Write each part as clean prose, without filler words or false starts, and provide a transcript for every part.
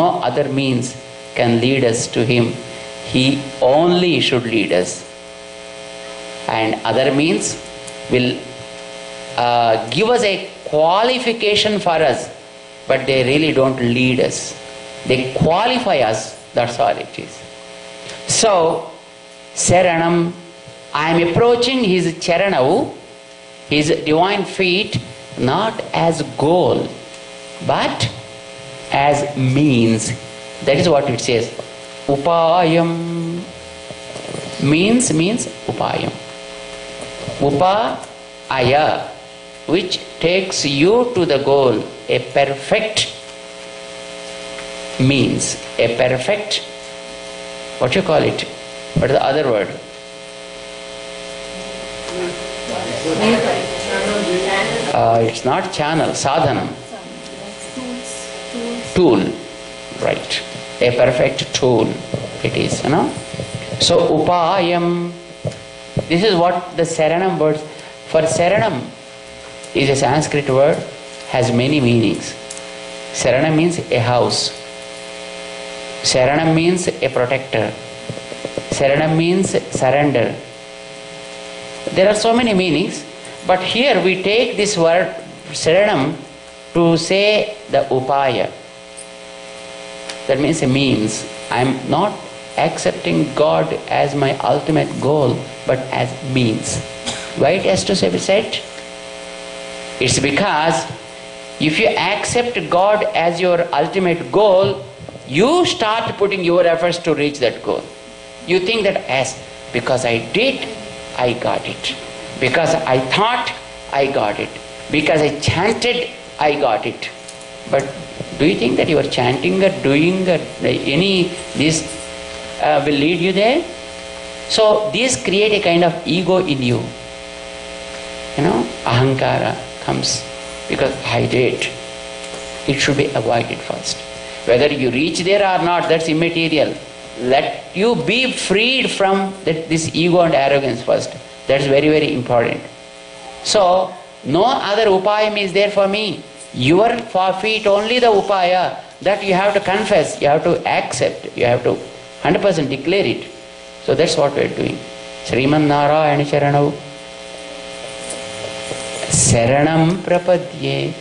no other means can lead us to Him. He only should lead us. And other means will give us a qualification for us, but they really don't lead us. They qualify us, that's all it is. So, Saranam, I am approaching His Charanavu, His divine feet, not as goal, but as means. That is what it says. Upayam. Means upayam. Upaya, which takes you to the goal. A perfect means. A perfect, what you call it? What is the other word? It's not channel, sadhanam. Tool, right. A perfect tool it is, you know. So, upayam, this is what the Saranam words. For Saranam is a Sanskrit word, has many meanings. Saranam means a house. Saranam means a protector. Saranam means surrender. There are so many meanings, but here we take this word Saranam to say the upaya. That means a means. I am not accepting God as my ultimate goal, but as means. Why it has to be said? It's because if you accept God as your ultimate goal, you start putting your efforts to reach that goal. You think that as because I did, I got it. Because I thought, I got it. Because I chanted, I got it. But do you think that your chanting or doing or any this will lead you there? So these create a kind of ego in you. You know, ahankara comes because I did. It should be avoided first. Whether you reach there or not, that's immaterial. Let you be freed from this ego and arrogance first. That's very, very important. So, no other upayam is there for me. Your forfeit only the upaya that you have to confess, you have to accept, you have to 100% declare it. So that's what we are doing. Sriman Narayana Charanav. Saranam prapadye.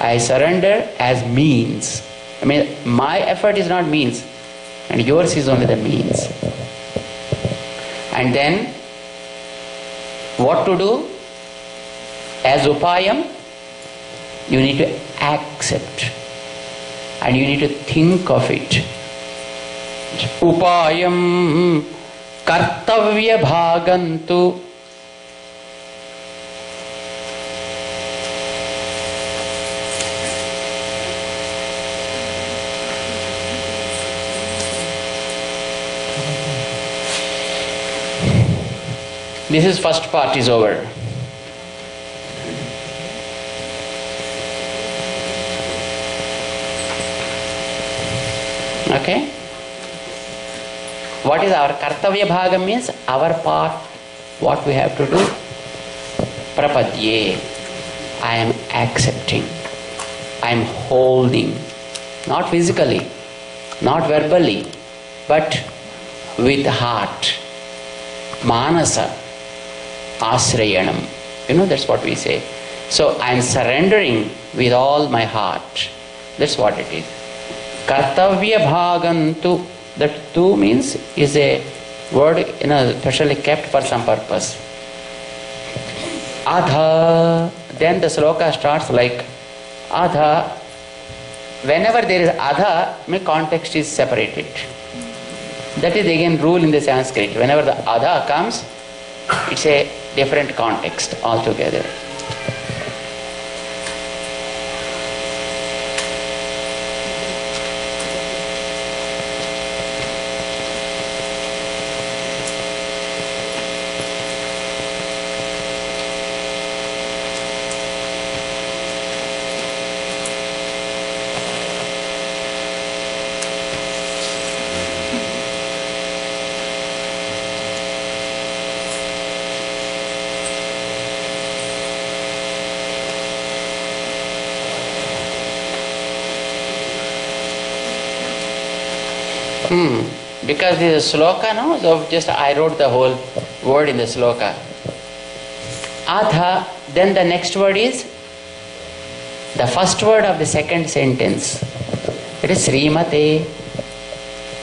I surrender as means. I mean, my effort is not means, and yours is only the means. And then, what to do? As upayam, you need to accept, and you need to think of it. Upayam kartavya bhagantu. This is first part is over. Okay? What is our kartavya bhagam means? Our part, what we have to do. Prapadye. I am accepting. I am holding. Not physically, not verbally, but with heart. Manasa. Asrayanam. You know, that's what we say. So I am surrendering with all my heart. That's what it is. Kartavya bhagantu. That tu means is a word, you know, specially kept for some purpose. Adha. Then the sloka starts like Adha. Whenever there is Adha, my context is separated. That is again rule in the Sanskrit. Whenever the Adha comes, it's a different context altogether. Because this is sloka, no? So just I wrote the whole word in the sloka. Atha, then the next word is the first word of the second sentence. It is Srimate.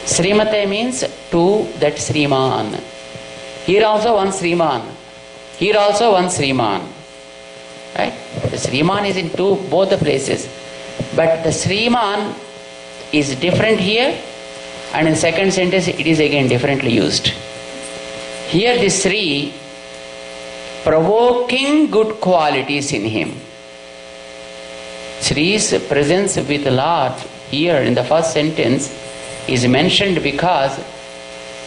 Srimate means to that Sriman. Here also one Sriman. Here also one Sriman. Right? The Sriman is in both the places. But the Sriman is different here, and in second sentence it is again differently used. Here the Sri, provoking good qualities in him. Sri's presence with Lord here in the first sentence is mentioned because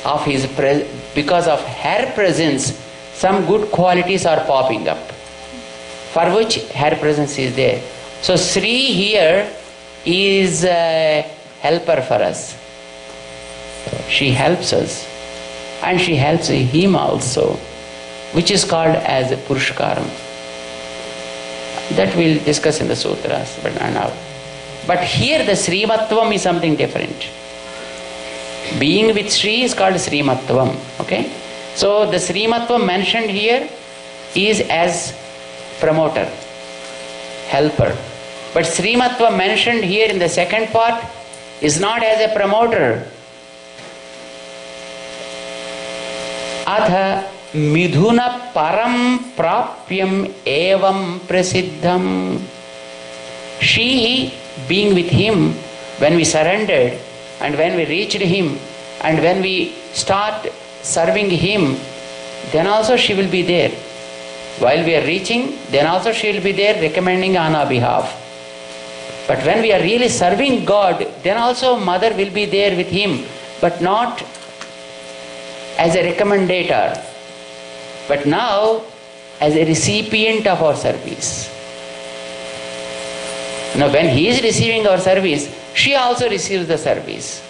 of her presence. Some good qualities are popping up, for which her presence is there. So Sri here is a helper for us. She helps us, and she helps him also, which is called as Purushkaram. That we'll discuss in the sutras, but not now. But here the Srimatvam is something different. Being with Sri is called Srimatvam. Okay? So the Srimatvam mentioned here is as promoter, helper. But Srimatvam mentioned here in the second part is not as a promoter. Atha midhuna param prapyam evam prasiddham. She, being with him, when we surrendered and when we reached him and when we start serving him, then also she will be there. While we are reaching, then also she will be there recommending on our behalf. But when we are really serving God, then also Mother will be there with him, but not as a recommendator, but now as a recipient of our service. Now when he is receiving our service, she also receives the service.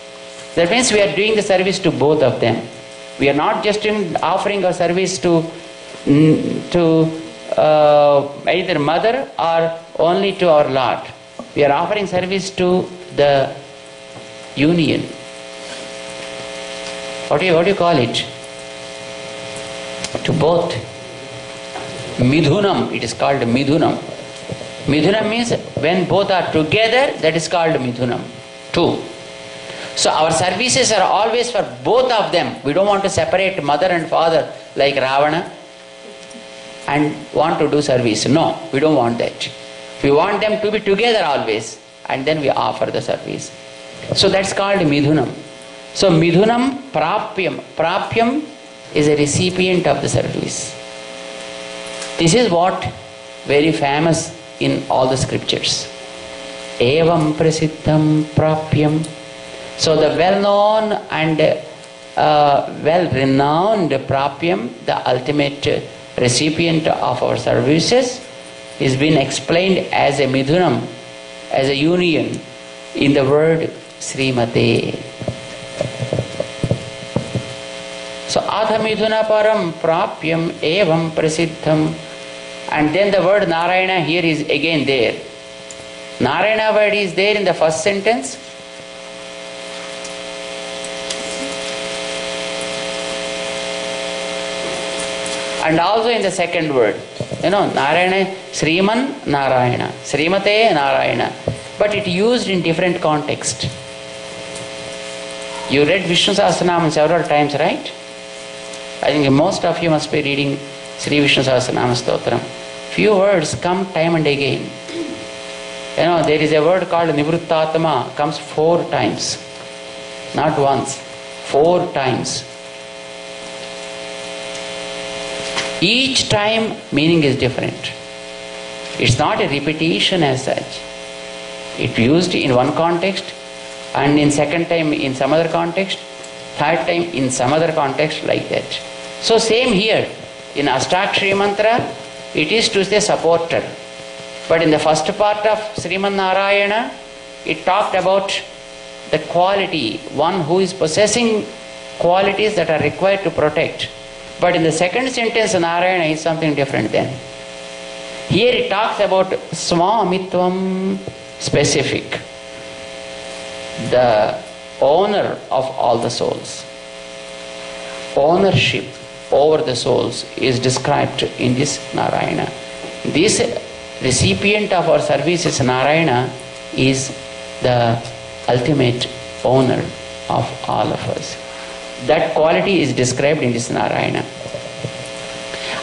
That means we are doing the service to both of them. We are not just offering our service to either Mother or only to our Lord. We are offering service to the union. What do you call it? To both. Midhunam, it is called Midhunam. Midhunam means when both are together, that is called Midhunam. Two. So our services are always for both of them. We don't want to separate mother and father like Ravana and want to do service. No, we don't want that. We want them to be together always, and then we offer the service. So that's called Midhunam. So Midhunam Prapyam. Prapyam is a recipient of the service. This is what very famous in all the scriptures. Evam prasiddham prapyam. So the well-known and well-renowned prapyam, the ultimate recipient of our services, is being explained as a midhunam, as a union in the word Srimate. So Atha midhuna param prapyam evam prasiddham. And then the word Narayana here is again there. Narayana word is there in the first sentence. And also in the second word. Narayana, Sriman Narayana, Srimate Narayana. But it used in different context. You read Vishnu Sahasranam several times, right? I think most of you must be reading Sri Vishnu Sahasranam Stotram. Few words come time and again. There is a word called Nivrittatma, comes 4 times. Not once, 4 times. Each time meaning is different. It's not a repetition as such. It used in one context, and in second time in some other context, third time in some other context, like that. So same here. In Ashtakshari Mantra, it is to say supporter. But in the first part of Sriman Narayana, it talked about the quality, one who is possessing qualities that are required to protect. But in the second sentence, Narayana is something different then. Here it talks about Swamitvam, specific. The owner of all the souls. Ownership over the souls is described in this Narayana. This recipient of our services, Narayana, is the ultimate owner of all of us. That quality is described in this Narayana.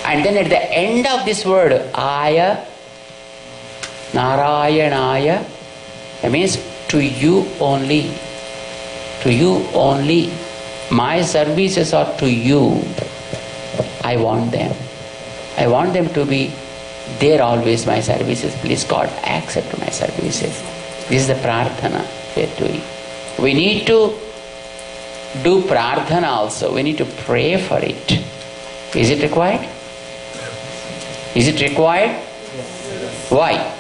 And then at the end of this word, Aya, Narayanaya, that means to you only. To you only. My services are to you. I want them. I want them to be there always, my services. Please God, accept my services. This is the prarthana we are doing. We need to do prarthana also. We need to pray for it. Is it required? Is it required? Yes. Why?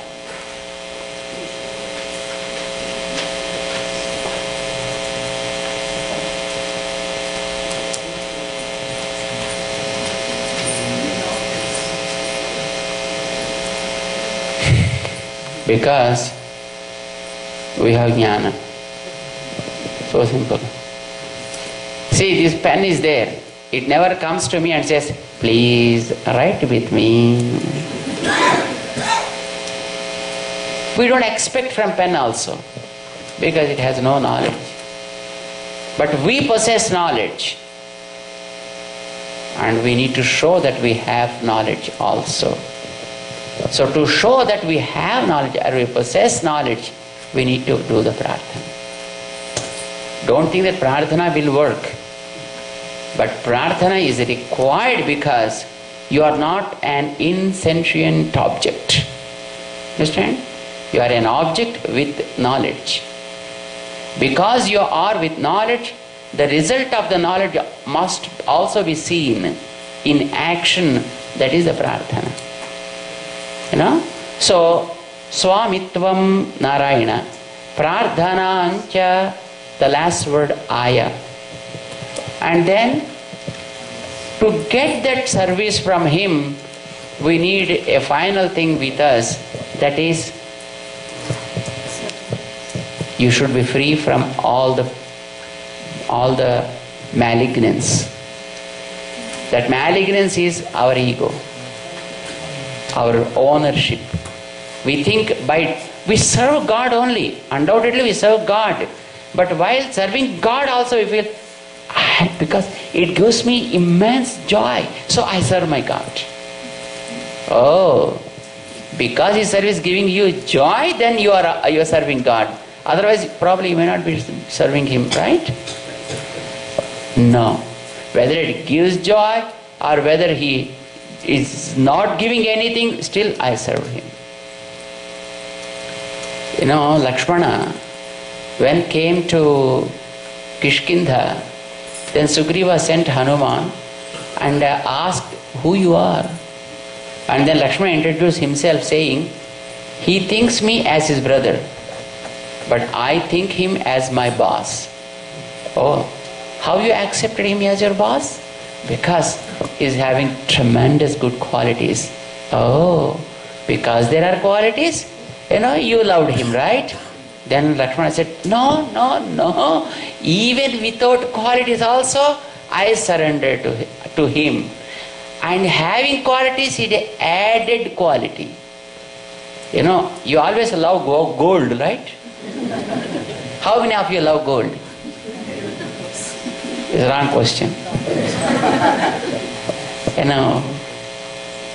Because we have jnana. So simple. See, this pen is there. It never comes to me and says, please write with me. We don't expect from pen also, because it has no knowledge. But we possess knowledge. And we need to show that we have knowledge also. So to show that we have knowledge or we possess knowledge, we need to do the prarthana. Don't think that prarthana will work. But prarthana is required because you are not an insentient object. Understand? You are an object with knowledge. Because you are with knowledge, the result of the knowledge must also be seen in action. That is the prarthana. You know? So, Swamitvam Narayana, Prarthanancha, the last word Aya. And then, to get that service from him, we need a final thing with us, that is, you should be free from all the malignance. That malignance is our ego, our ownership. We think we serve God only. Undoubtedly we serve God. But while serving God also we feel, because it gives me immense joy, so I serve my God. Oh, because His service is giving you joy, then you are serving God. Otherwise, probably you may not be serving Him, right? No. Whether it gives joy or whether He is not giving anything, still I serve Him. You know, Lakshmana, when came to Kishkindha, then Sugriva sent Hanuman and asked who you are. And then Lakshmana introduced himself saying, he thinks me as his brother, but I think him as my boss. Oh, how you accepted him as your boss? Because he is having tremendous good qualities. Oh, because there are qualities, you loved him, right? Then Lakshmana said, no, even without qualities also, I surrender to him. And having qualities, he added quality. You always love gold, right? How many of you love gold? It's a wrong question.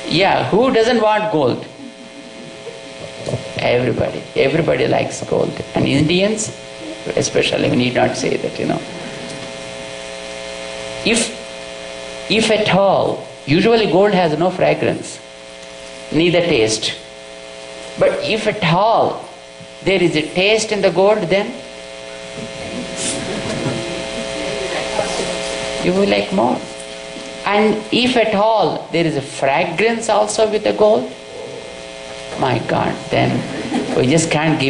Yeah, who doesn't want gold? Everybody likes gold. And Indians, especially, we need not say that, If at all, usually gold has no fragrance, neither taste. But if at all there is a taste in the gold, then you will like more. And if at all there is a fragrance also with the gold, my God, then we just can't give